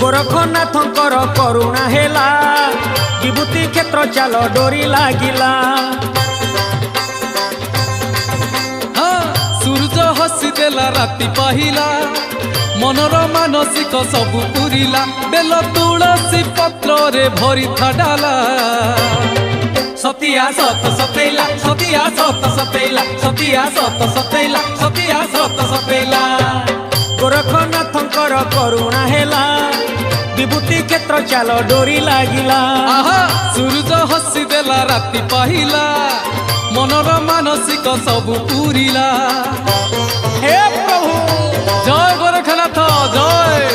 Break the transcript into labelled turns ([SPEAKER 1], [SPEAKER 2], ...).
[SPEAKER 1] गोरखनाथंकर करुणा हेला विभूति क्षेत्र चाल डोरी लागिला।
[SPEAKER 2] सूरज हसी देला राति पाहिला मनर मानसिक सबु पुरिला बेल तुलसी पत्र रे भरी था डाला।
[SPEAKER 1] सतिया सत सतेला सतिया सत सतेला सतिया सत सतेला सतिया सत सतेला। गोरखनाथंकर करुणा हेला विभूति क्षेत्र चाल डोरी लागिला।
[SPEAKER 2] सूरज हसी देला राति पाहिला मनर मानसिक सबु पुरिला।
[SPEAKER 1] हे प्रभु
[SPEAKER 2] जय गोरखनाथ जय।